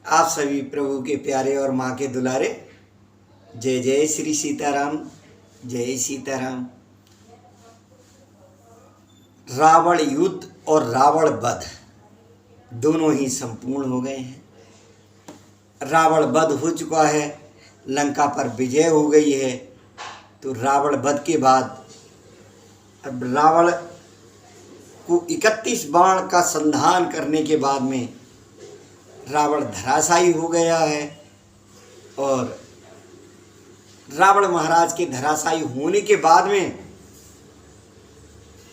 आप सभी प्रभु के प्यारे और माँ के दुलारे। जय जय श्री सीताराम, जय सीताराम। रावण युद्ध और रावण वध दोनों ही संपूर्ण हो गए हैं। रावण वध हो चुका है, लंका पर विजय हो गई है। तो रावण वध के बाद अब रावण को 31 बाण का संधान करने के बाद में रावण धराशायी हो गया है। और रावण महाराज के धराशायी होने के बाद में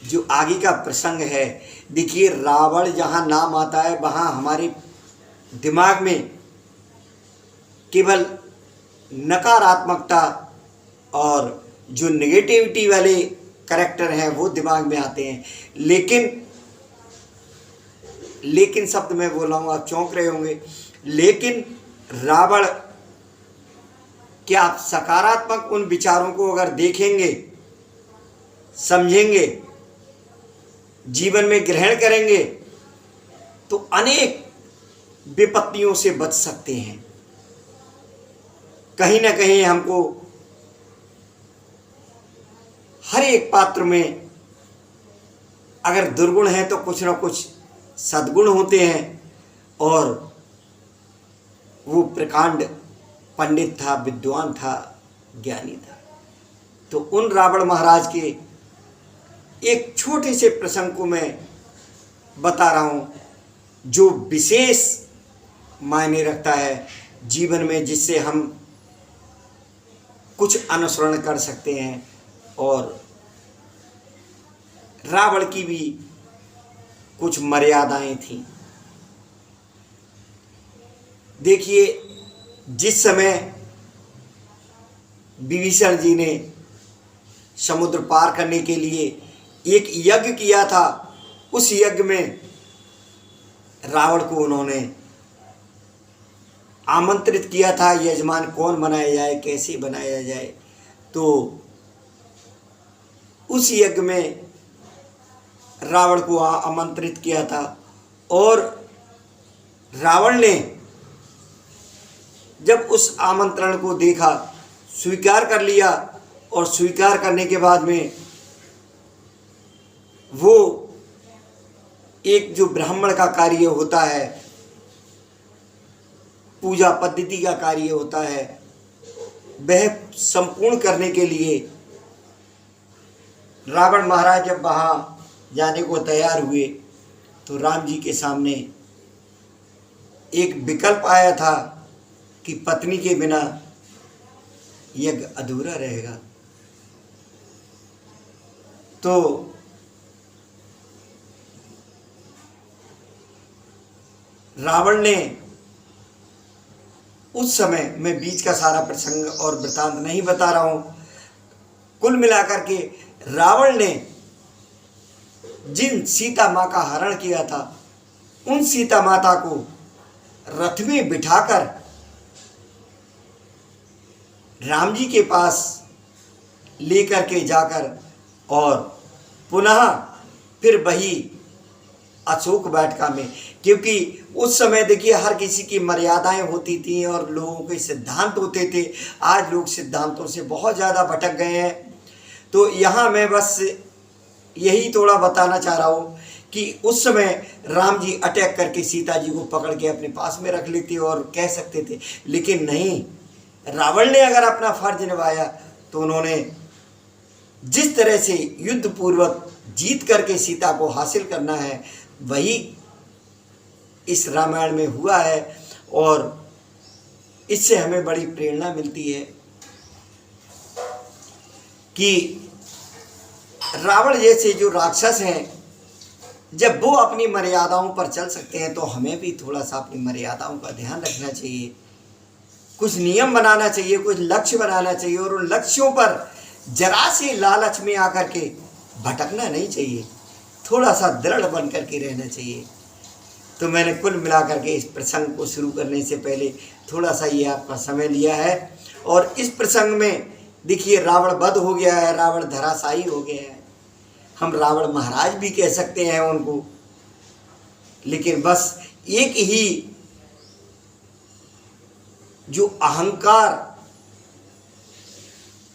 जो आगे का प्रसंग है, देखिए, रावण जहाँ नाम आता है वहाँ हमारे दिमाग में केवल नकारात्मकता और जो नेगेटिविटी वाले कैरेक्टर हैं वो दिमाग में आते हैं। लेकिन शब्द मैं बोल रहा हूँ, आप चौंक रहे होंगे। लेकिन रावण क्या आप सकारात्मक उन विचारों को अगर देखेंगे, समझेंगे, जीवन में ग्रहण करेंगे तो अनेक विपत्तियों से बच सकते हैं। कहीं ना कहीं हमको हर एक पात्र में अगर दुर्गुण है तो कुछ ना कुछ सद्गुण होते हैं। और वो प्रकांड पंडित था, विद्वान था, ज्ञानी था। तो उन रावण महाराज के एक छोटे से प्रसंग को मैं बता रहा हूँ जो विशेष मायने रखता है जीवन में, जिससे हम कुछ अनुसरण कर सकते हैं। और रावण की भी कुछ मर्यादाएं थीं। देखिए, जिस समय विभीषण जी ने समुद्र पार करने के लिए एक यज्ञ किया था, उस यज्ञ में रावण को उन्होंने आमंत्रित किया था। यजमान कौन बनाया जाए, कैसे बनाया जाए। तो उस यज्ञ में रावण को आमंत्रित किया था और रावण ने जब उस आमंत्रण को देखा, स्वीकार कर लिया। और स्वीकार करने के बाद में वो एक जो ब्राह्मण का कार्य होता है, पूजा पद्धति का कार्य होता है, वह संपूर्ण करने के लिए रावण महाराज जब वहाँ जाने को तैयार हुए तो राम जी के सामने एक विकल्प आया था कि पत्नी के बिना यज्ञ अधूरा रहेगा। तो रावण ने उस समय, मैं बीच का सारा प्रसंग और वृतांत नहीं बता रहा हूं, कुल मिलाकर के रावण ने जिन सीता माँ का हरण किया था, उन सीता माता को रथ में बिठाकर राम जी के पास लेकर के जाकर और पुनः फिर वही अशोक वाटिका में, क्योंकि उस समय देखिए हर किसी की मर्यादाएं होती थी और लोगों के सिद्धांत होते थे। आज लोग सिद्धांतों से बहुत ज़्यादा भटक गए हैं। तो यहाँ मैं बस यही थोड़ा बताना चाह रहा हूँ कि उस समय राम जी अटैक करके सीता जी को पकड़ के अपने पास में रख लेते और कह सकते थे, लेकिन नहीं, रावण ने अगर अपना फर्ज निभाया तो उन्होंने जिस तरह से युद्ध पूर्वक जीत करके सीता को हासिल करना है, वही इस रामायण में हुआ है। और इससे हमें बड़ी प्रेरणा मिलती है कि रावण जैसे जो राक्षस हैं, जब वो अपनी मर्यादाओं पर चल सकते हैं तो हमें भी थोड़ा सा अपनी मर्यादाओं का ध्यान रखना चाहिए। कुछ नियम बनाना चाहिए, कुछ लक्ष्य बनाना चाहिए और उन लक्ष्यों पर जरा से लालच में आकर के भटकना नहीं चाहिए। थोड़ा सा दृढ़ बन करके रहना चाहिए। तो मैंने कुल मिलाकर के इस प्रसंग को शुरू करने से पहले थोड़ा सा ये आपका समय लिया है। और इस प्रसंग में देखिए रावण वध हो गया है, रावण धराशायी हो गया है। हम रावण महाराज भी कह सकते हैं उनको, लेकिन बस एक ही जो अहंकार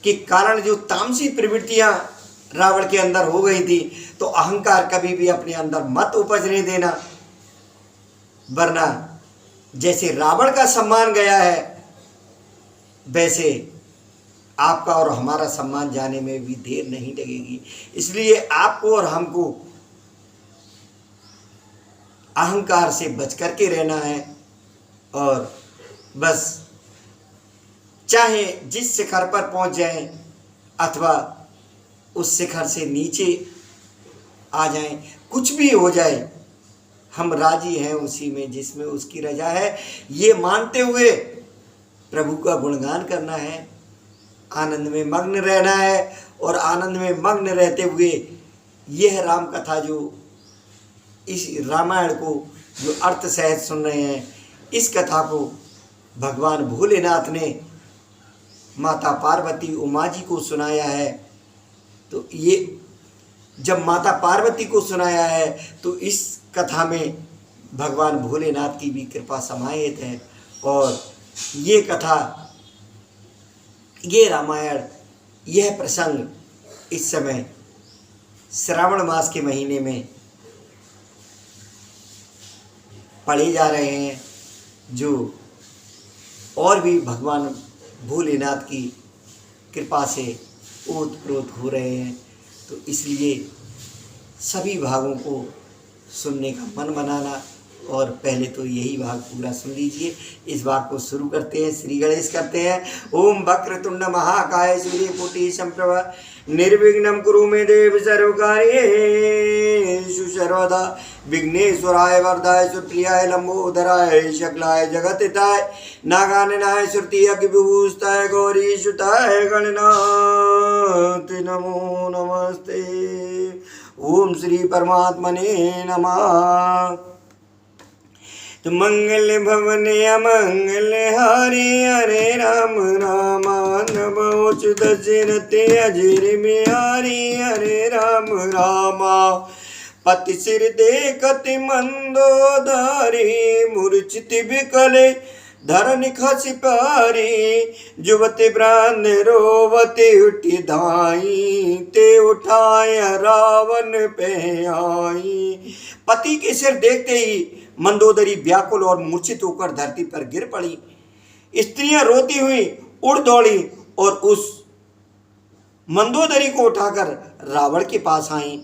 के कारण जो तामसी प्रवृत्तियां रावण के अंदर हो गई थी, तो अहंकार कभी भी अपने अंदर मत उपजने देना, वरना जैसे रावण का सम्मान गया है वैसे आपका और हमारा सम्मान जाने में भी देर नहीं लगेगी। इसलिए आपको और हमको अहंकार से बच करके रहना है, और बस चाहे जिस शिखर पर पहुंच जाएं अथवा उस शिखर से नीचे आ जाएं, कुछ भी हो जाए, हम राजी हैं उसी में जिसमें उसकी रजा है, ये मानते हुए प्रभु का गुणगान करना है, आनंद में मग्न रहना है। और आनंद में मग्न रहते हुए यह राम कथा जो इस रामायण को जो अर्थ सहित सुन रहे हैं, इस कथा को भगवान भोलेनाथ ने माता पार्वती उमा जी को सुनाया है। तो ये जब माता पार्वती को सुनाया है तो इस कथा में भगवान भोलेनाथ की भी कृपा समाहित है। और ये कथा, ये रामायण, यह प्रसंग इस समय श्रावण मास के महीने में पढ़े जा रहे हैं, जो और भी भगवान भोलेनाथ की कृपा से ओतप्रोत हो रहे हैं। तो इसलिए सभी भागों को सुनने का मन बनाना, और पहले तो यही भाग पूरा सुन लीजिए। इस भाग को शुरू करते हैं, श्री गणेश करते हैं। ओम वक्रतुंड महाकाय सूर्यकोटि समप्रभा निर्विघ्नं कुरु मे देव सर्वकार्येषु सर्वदा विघ्नेश्वराय वरदाय सुप्रियाय लंबोदराय शकलाय जगतहिताय नागाननाय श्रुति अग्निभूषिताय गौरीसुताय गणनाथ नमो नमस्ते। ओम श्री परमात्मने नमः। तो मंगल भवन अमंगल हारे, हरे राम रामानवोच दशरथ अजर बिहारी, हरे राम रामा। पति सिर देखत मंदोदारी, मूर्छित विकले धरन खस पारी। जुवति ब्राह्मण रोवते उठी धाई, ते उठाय रावण पे आई। पति के सिर देखते ही मंदोदरी व्याकुल और मूर्छित होकर धरती पर गिर पड़ी। स्त्रियां रोती हुई उड़ दौड़ी और उस मंदोदरी को उठाकर रावण के पास आईं।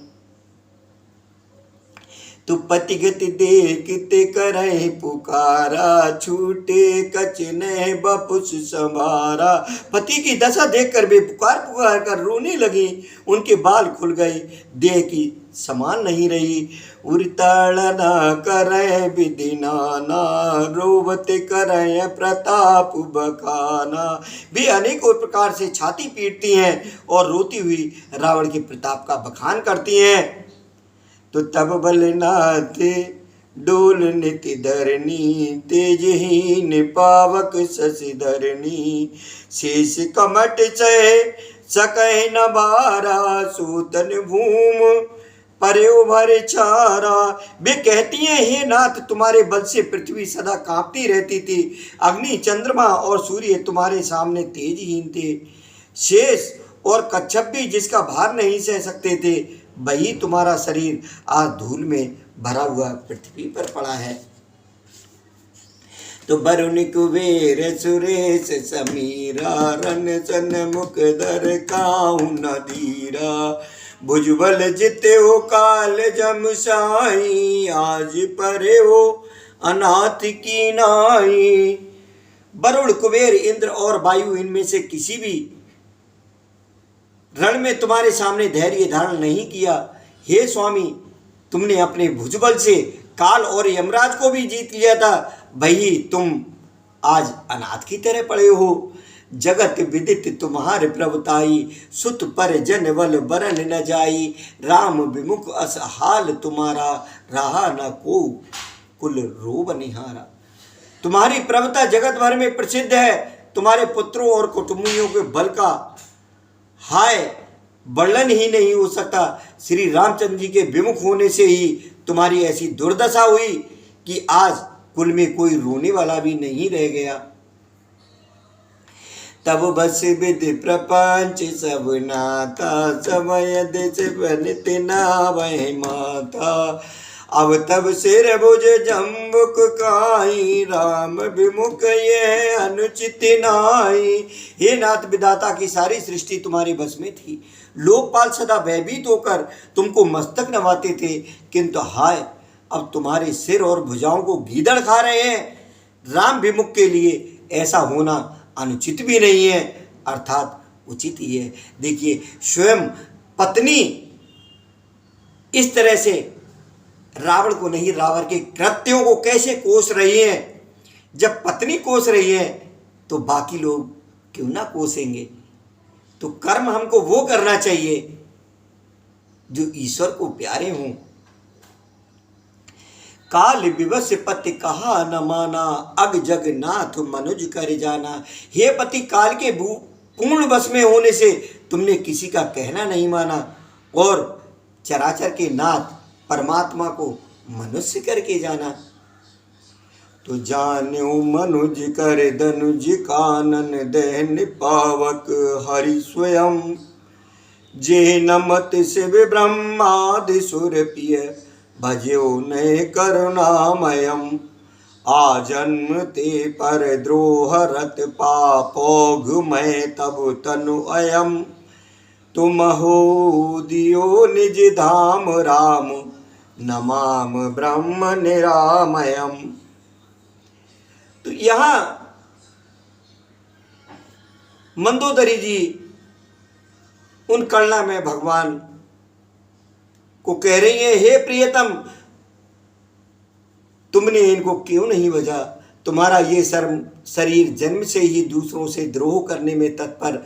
तो पति गति देखते करे पुकारा, छूटे कचने बपुस समारा। पति की दशा देखकर वे पुकार पुकार कर रोने लगी। उनके बाल खुल गए, देह की समान नहीं रही। उड़ताड़ना करे विधि नाना, रोवते करे प्रताप बखाना। वे अनेक और प्रकार से छाती पीटती हैं और रोती हुई रावण के प्रताप का बखान करती हैं। तो तब बलनाथ डोल निति धरनी, तेजहीन पावक शशि धरनी। शेष कमट चय सकह न बारा, सूतन भूम पर्यो भर छारा। वे कहती हैं, हे नाथ, तुम्हारे बल से पृथ्वी सदा कांपती रहती थी। अग्नि, चंद्रमा और सूर्य तुम्हारे सामने तेजहीन थे। शेष और कच्छप भी जिसका भार नहीं सह सकते थे, वही तुम्हारा शरीर आज धूल में भरा हुआ पृथ्वी पर पड़ा है। तो वरुण कुबेर सुरेश समीरा, रन सन मुख धर काहू न धीरा। भुजबल जिते हो काल जमसाई, आज परे हो अनाथ की नाई। वरुण, कुबेर, इंद्र और वायु, इनमें से किसी भी रण में तुम्हारे सामने धैर्य धारण नहीं किया। हे स्वामी, तुमने अपने भुजबल से काल और यमराज को भी जीत लिया था, वही तुम आज अनाथ की तरह पड़े हो। जगत विदित तुम्हारे प्रभुताई, सुत पर जन बल बरन न जाई। राम विमुख अस हाल तुम्हारा, रहा न को कुल रोब निहारा। तुम्हारी प्रभुता जगत भर में प्रसिद्ध है। तुम्हारे पुत्रों और कुटुंबियों के बल का हाय वर्णन ही नहीं हो सकता। श्री रामचंद्र जी के विमुख होने से ही तुम्हारी ऐसी दुर्दशा हुई कि आज कुल में कोई रोने वाला भी नहीं रह गया। तब बस विधि प्रपंच सब नाथा, समय देश बनित नावै माथा। अब तब सिर भुज जम्बुक काई, राम विमुख ये अनुचित नाई। हे नाथ, विधाता की सारी सृष्टि तुम्हारे बस में थी। लोकपाल सदा भयभीत होकर तुमको मस्तक नवाते थे, किंतु हाय अब तुम्हारे सिर और भुजाओं को गीदड़ खा रहे हैं। राम विमुख के लिए ऐसा होना अनुचित भी नहीं है, अर्थात उचित ही है। देखिए, स्वयं पत्नी इस तरह से रावण को नहीं, रावण के कृत्यों को कैसे कोस रही है। जब पत्नी कोस रही है तो बाकी लोग क्यों ना कोसेंगे। तो कर्म हमको वो करना चाहिए जो ईश्वर को प्यारे हों। काल विवश पति कहा न माना, अग जग नाथ मनुज कर जाना। हे पति, काल के पूर्ण वश में होने से तुमने किसी का कहना नहीं माना और चराचर के नाथ परमात्मा को मनुष्य करके जाना। तो जान्यो मनुज कर धनुज कानन, दहन पावक हरि स्वयं। जे नमत शिव ब्रह्मादि सुर पिय, भज्यो नय करुणामयम। आजन्म ते पर द्रोह रत पापोघ, मैं तब तनु अयम। तुम हो दियो निज धाम राम, नमाम ब्रह्म निरामयम। तो यहाँ मंदोदरी जी उन करुणा में भगवान को कह रही है, हे प्रियतम, तुमने इनको क्यों नहीं बजा। तुम्हारा ये शरीर जन्म से ही दूसरों से द्रोह करने में तत्पर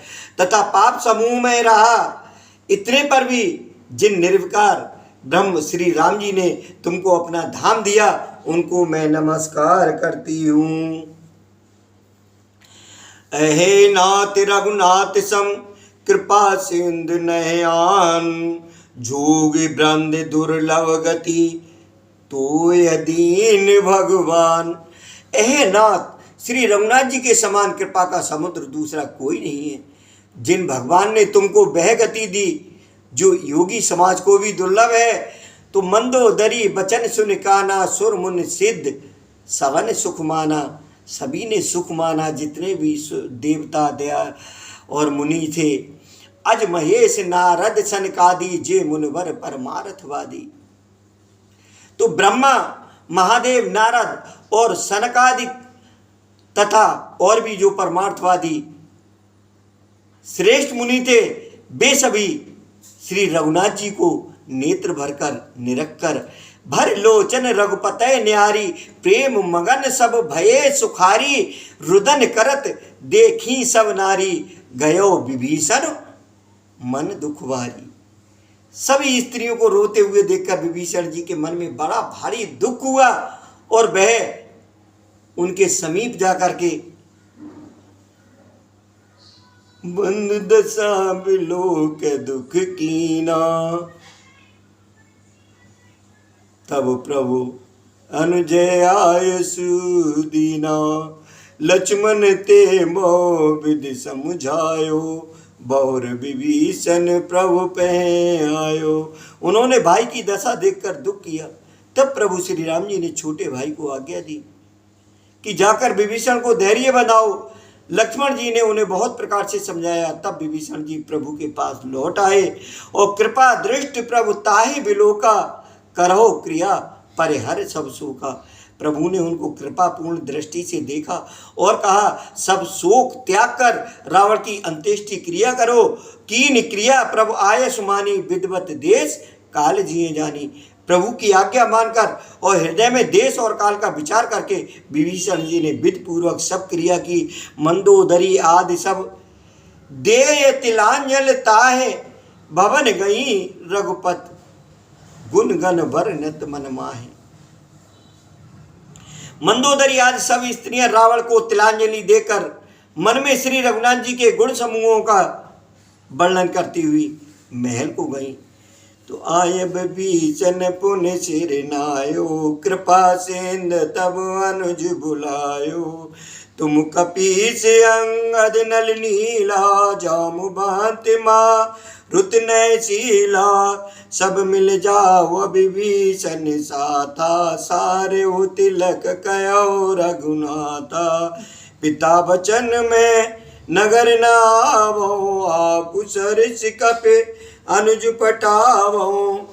तथा पाप समूह में रहा। इतने पर भी जिन निर्विकार ब्रह्म श्री राम जी ने तुमको अपना धाम दिया, उनको मैं नमस्कार करती हूँ। अहे नाथ रघुनाथ सम, कृपा सिंधु नयन। जोग ब्रंद दुर्लभ गति, तो यदीन भगवान। अहे नाथ, श्री रघुनाथ जी के समान कृपा का समुद्र दूसरा कोई नहीं है। जिन भगवान ने तुमको वह गति दी जो योगी समाज को भी दुर्लभ है, तो मंदोदरी बचन सुन काना, सुर मुन सिद्ध सवन सुख माना। सभी ने सुख माना, जितने भी देवता दया और मुनि थे। अज महेश नारद सनकादि, जे मुनवर परमार्थवादी। तो ब्रह्मा, महादेव, नारद और सनकादि तथा और भी जो परमार्थवादी श्रेष्ठ मुनि थे, वे सभी श्री रघुनाथ जी को नेत्र भरकर निरखकर, भर लोचन रघुपतय न्यारी। प्रेम मगन सब भये सुखारी, रुदन करत देखी सब नारी। गयो विभीषण मन दुखवारी। सभी स्त्रियों को रोते हुए देखकर विभीषण जी के मन में बड़ा भारी दुख हुआ और वह उनके समीप जाकर के बंद दशा बिलोक दुख कीना। तब प्रभु अनुजय आय सुदीना। लक्ष्मण ते मोह विधि समझायो, बौर विभीषण प्रभु पे आयो। उन्होंने भाई की दशा देखकर दुख किया। तब प्रभु श्री राम जी ने छोटे भाई को आज्ञा दी कि जाकर विभीषण को धैर्य बनाओ। लक्ष्मण जी ने उन्हें बहुत प्रकार से समझाया। तब विभीषण जी प्रभु के पास लौट आए और कृपा दृष्टि प्रभु ताहि बिलोका, करहो क्रिया परिहर सब शोका। प्रभु ने उनको कृपापूर्ण दृष्टि से देखा और कहा, सब शोक त्याग कर रावण की अंत्येष्टि क्रिया करो। कीन क्रिया प्रभु आय सुमानी, विद्वत देश काल जिए जानी। प्रभु की आज्ञा मानकर और हृदय में देश और काल का विचार करके विभीषण जी ने विधि पूर्वक सब क्रिया की। मंदोदरी आदि सब दे तिलांजल ताहे, भवन गई रघुपत गुण गण वर्णत मन माहे। मंदोदरी आदि सब स्त्रियां रावण को तिलांजलि देकर मन में श्री रघुनाथ जी के गुण समूहों का वर्णन करती हुई महल को गईं। तो आयब भीषण पुन सिर नायो, कृपा सेंद तब अनुज बुलायो। तुम कपीस अंगद नल नीला, जामुबांत माँ रुत नैशीला। सब मिल जाओ विभीषण साथा, सारे हो तिलक कयो रघुनाथा। पिता वचन में नगर न आवो, आपु सरिस कपि अनुज पटावो।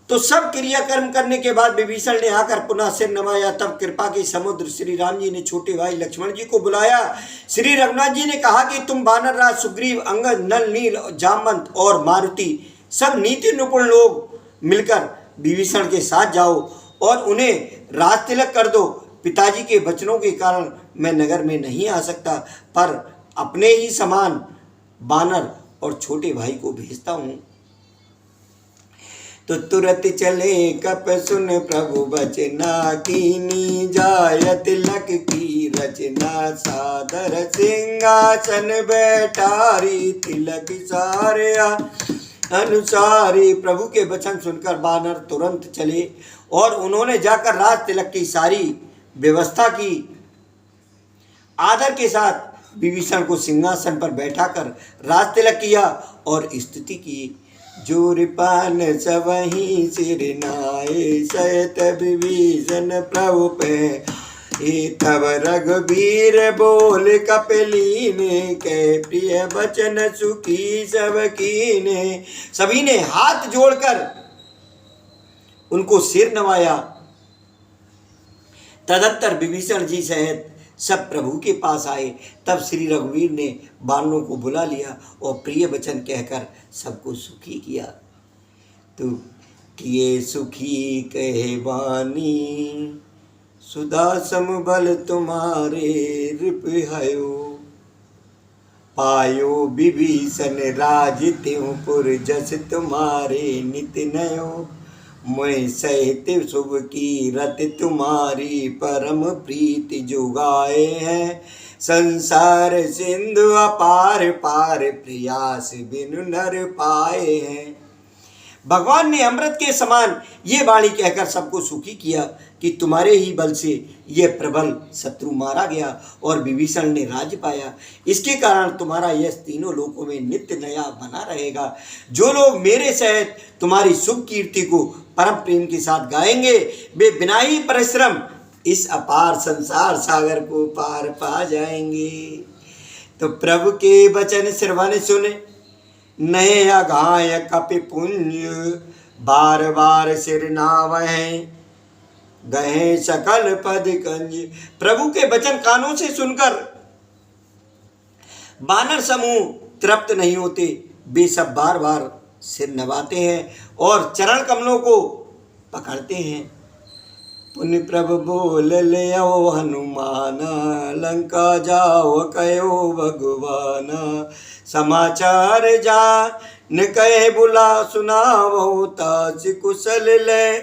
तो सब क्रियाकर्म करने के बाद विभीषण ने आकर पुनः सिर नवाया। तब कृपा के समुद्र श्री राम जी ने छोटे भाई लक्ष्मण जी को बुलाया। श्री रघुनाथ जी ने कहा कि तुम वानर राज सुग्रीव, अंगद, नल, नील, जामवंत और मारुति सब नीति निपुण लोग मिलकर विभीषण के साथ जाओ और उन्हें राज तिलक कर दो। पिताजी के वचनों के कारण मैं नगर में नहीं आ सकता, पर अपने ही समान वानर और छोटे भाई को भेजता हूँ। तो तुरत चले कप सुन प्रभु बचना, कीनी जाय तिलक की रचना। सादर सिंहासन बैठारी, तिलक सारे अनुसारी। प्रभु के वचन सुनकर वानर तुरंत चले और उन्होंने जाकर राज तिलक की सारी व्यवस्था की। आदर के साथ विभीषण को सिंहासन पर बैठाकर राज तिलक किया और स्तुति की। जोरपान सबहि सिर नाए, सहित विभीषण प्रभु पे। तब रघुबीर बोल कपिलीने, के प्रिय बचन सुखी सब कीने। सभी ने हाथ जोड़कर उनको सिर नवाया। तदंतर विभीषण जी सहित सब प्रभु के पास आए। तब श्री रघुवीर ने बानरों को बुला लिया और प्रिय वचन कहकर सबको सुखी किया। तो किए सुखी कहे वाणी, सुधा समबल तुम्हारे रिपहायो। पायो विभीषण राज त्यों पुर, जस तुम्हारे नित नयो। मैं सहित शुभ की रत तुम्हारी, परम प्रीति जुगाए हैं। संसार सिंधु अपार पार, प्रयास बिनु नर पाए हैं। भगवान ने अमृत के समान ये वाणी कहकर सबको सुखी किया कि तुम्हारे ही बल से ये प्रबल शत्रु मारा गया और विभीषण ने राज्य पाया। इसके कारण तुम्हारा यश तीनों लोकों में नित्य नया बना रहेगा। जो लोग मेरे सहित तुम्हारी शुभ कीर्ति को परम प्रेम के साथ गाएंगे, वे बिना ही परिश्रम इस अपार संसार सागर को पार पा जाएंगे। तो प्रभु के वचन श्रवण सुने, नए अघाय कपि पुंज। बार बार सिर नावहीं, गए सकल पद कंज। प्रभु के वचन कानों से सुनकर वानर समूह तृप्त नहीं होते। वे सब बार बार सिर नवाते हैं और चरण कमलों को पकड़ते हैं। पुण्य प्रभु बोल ले आओ हनुमाना, लंका जाओ कयो भगवाना। समाचार जा न कहे बुला सुनावो, ताज कुशल ले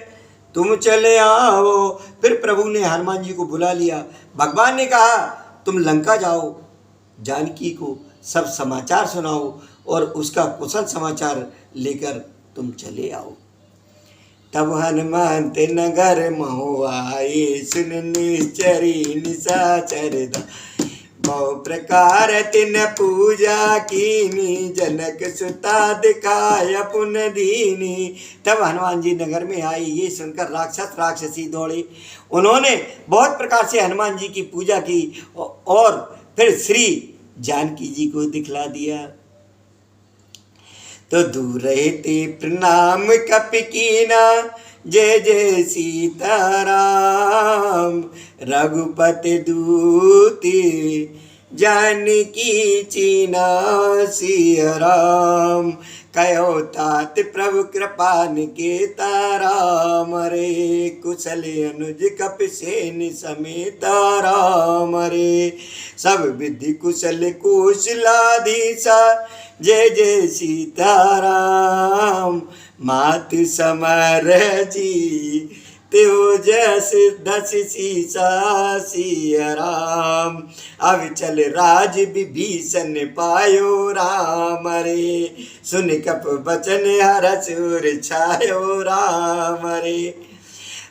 तुम चले आओ। फिर प्रभु ने हनुमान जी को बुला लिया। भगवान ने कहा तुम लंका जाओ, जानकी को सब समाचार सुनाओ और उसका कुशल समाचार लेकर तुम चले आओ। तब हनुमान ते नगर महु आए, सुन निश्चरी निशाचर बहु प्रकार तिन पूजा कीनी। जनक सुता दिखाय पुन दीनी। तब हनुमान जी नगर में आई। ये सुनकर राक्षस राक्षसी दौड़े। उन्होंने बहुत प्रकार से हनुमान जी की पूजा की और फिर श्री जानकी जी को दिखला दिया। तो दूर रहते प्रणाम कपि कीना, जय जय सीताराम। रघुपति दूती जानकी चीना, सिया राम। कयो तात प्रभु कृपा निकेता, राम रे। कुशल अनुज कपि सेन समेता, राम रे। सब विधि कुशल कुशलाधीशा, जय जय सीताराम। मातु समर जी त्यो जैस दस सीसा सिया राम। अब चल राज विभीषण पायो राम रे, सुन कप बचन हरष उर छायो राम रे।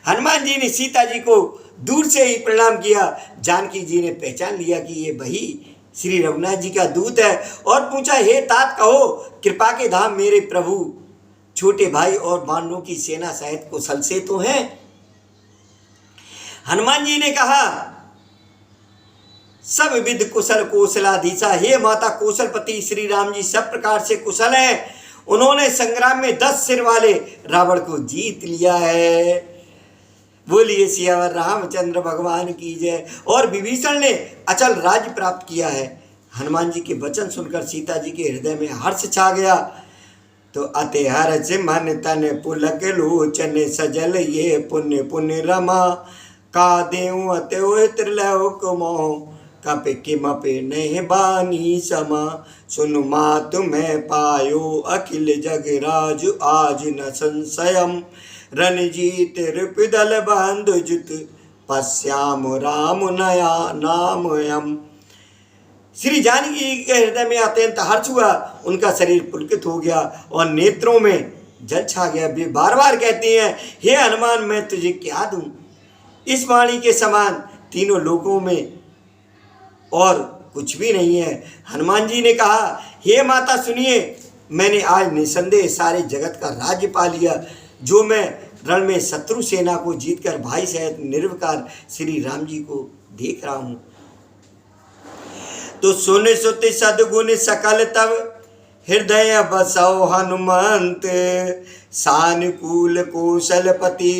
हनुमान जी ने सीता जी को दूर से ही प्रणाम किया। जानकी जी ने पहचान लिया कि ये वही श्री रघुनाथ जी का दूत है और पूछा, हे तात कहो, कृपा के धाम मेरे प्रभु, छोटे भाई और वानरों की सेना सहित कुशल से तो हैं? हनुमान जी ने कहा, सब विद कुशल कौशलाधीशा। हे माता कौशलपति श्री राम जी सब प्रकार से कुशल हैं। उन्होंने संग्राम में 10 सिर वाले रावण को जीत लिया है। बोलिए सियावर रामचंद्र भगवान की जय। और विभीषण ने अचल राज्य प्राप्त किया है। हनुमान जी के वचन सुनकर सीता जी के हृदय में हर्ष छा गया। तो अति हर्ष मन तन पुलक लोचन, सजल ये पुण्य पुण्य रमा, का देव अत्यो त्रिलोक मोह, कपि किमपि नहीं बानी समा। सुनु मातु मैं पायो अखिल जग राज, आज न संशयम, रणजीत रिपुदल बंधु जुत, पश्याम राम नया नामयम। श्री जानकी के हृदय में अत्यंत हर्ष हुआ। उनका शरीर पुलकित हो गया और नेत्रों में जल छा गया। वे बार बार कहती हैं, हे हनुमान मैं तुझे क्या दूं? इस वाणी के समान तीनों लोकों में और कुछ भी नहीं है। हनुमान जी ने कहा, हे माता सुनिए, मैंने आज निसंदेह सारे जगत का राज्य पा लिया। जो मैं रण में शत्रु सेना को जीतकर भाई सहित निर्विकार श्री राम जी को देख रहा हूं। तो सुन सुति सद्गुण सकल तब, हृदय बसौ हनुमंत, सानुकूल कौशलपति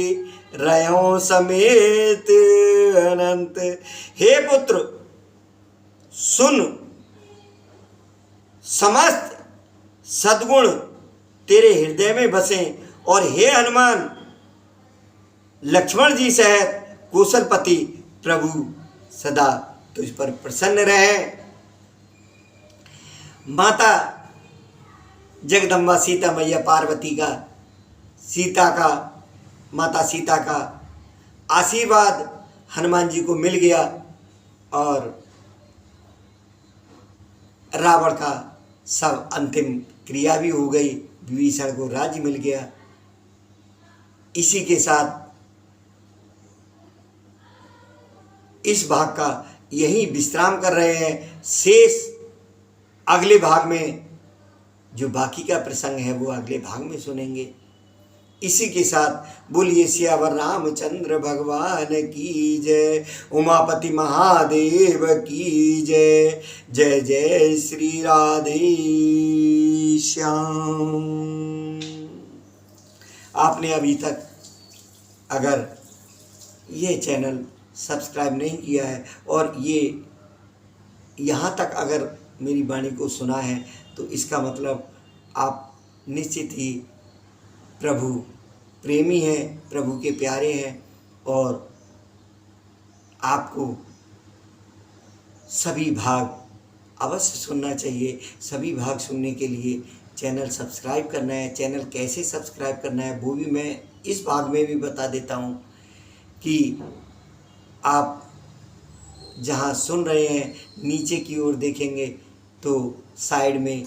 रयो समेत अनंत। हे पुत्र सुन, समस्त सद्गुण तेरे हृदय में बसे, और हे हनुमान लक्ष्मण जी सहित कौशलपति प्रभु सदा तुझ पर प्रसन्न रहे। माता जगदम्बा सीता मैया पार्वती का, माता सीता का आशीर्वाद हनुमान जी को मिल गया और रावण का सब अंतिम क्रिया भी हो गई। विभीषण को राज्य मिल गया। इसी के साथ इस भाग का यही विश्राम कर रहे हैं। शेष अगले भाग में जो बाकी का प्रसंग है वो अगले भाग में सुनेंगे। इसी के साथ बोलिए सियावर रामचंद्र भगवान की जय, उमापति महादेव की जय। जय जय श्री राधे श्याम। आपने अभी तक अगर ये चैनल सब्सक्राइब नहीं किया है और ये यहाँ तक अगर मेरी वाणी को सुना है, तो इसका मतलब आप निश्चित ही प्रभु प्रेमी हैं, प्रभु के प्यारे हैं और आपको सभी भाग अवश्य सुनना चाहिए। सभी भाग सुनने के लिए चैनल सब्सक्राइब करना है। चैनल कैसे सब्सक्राइब करना है वो भी मैं इस भाग में भी बता देता हूँ कि आप जहाँ सुन रहे हैं नीचे की ओर देखेंगे तो साइड में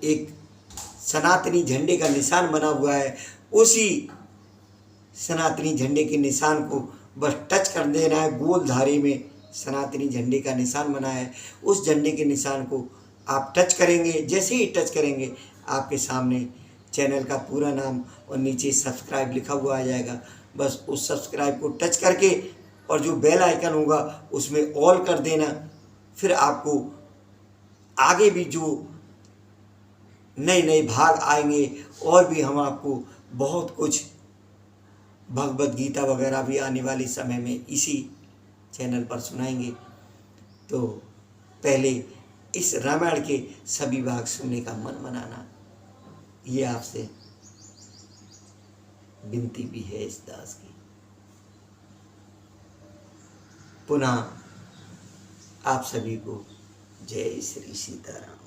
एक सनातनी झंडे का निशान बना हुआ है। उसी सनातनी झंडे के निशान को बस टच कर देना है। गोल धारे में सनातनी झंडे का निशान बना है। उस झंडे के निशान को आप टच करेंगे। जैसे ही टच करेंगे आपके सामने चैनल का पूरा नाम और नीचे सब्सक्राइब लिखा हुआ आ जाएगा। बस उस सब्सक्राइब को टच करके और जो बेल आइकन होगा उसमें ऑल कर देना। फिर आपको आगे भी जो नए नए भाग आएंगे और भी हम आपको बहुत कुछ भगवत गीता वगैरह भी आने वाले समय में इसी चैनल पर सुनाएंगे। तो पहले इस रामायण के सभी भाग सुनने का मन बनाना, ये आपसे विनती भी है इस दास की। पुनः आप सभी को जय श्री सीताराम।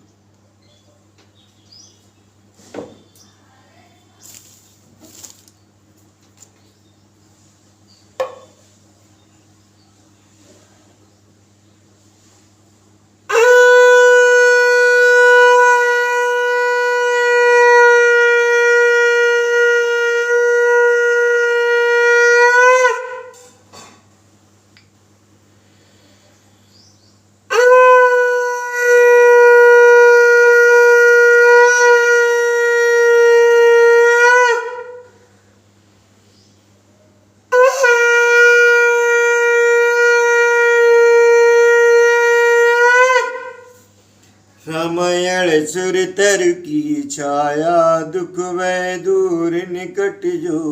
रामायण सुर तर की छाया, दुख वै दूर निकट जो।